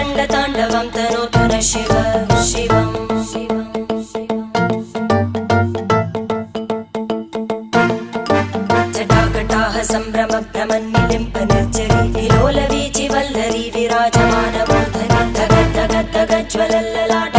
रङ्गताण्डवं तनोतु न शिव शिवम् जटाकटाः सम्भ्रमभ्रमन्निलिम्प निर्जरी विलोलवीचि वल्लरी विराजमानमूर्धनि धगद्धगद्धगज्ज्वलल्ललाट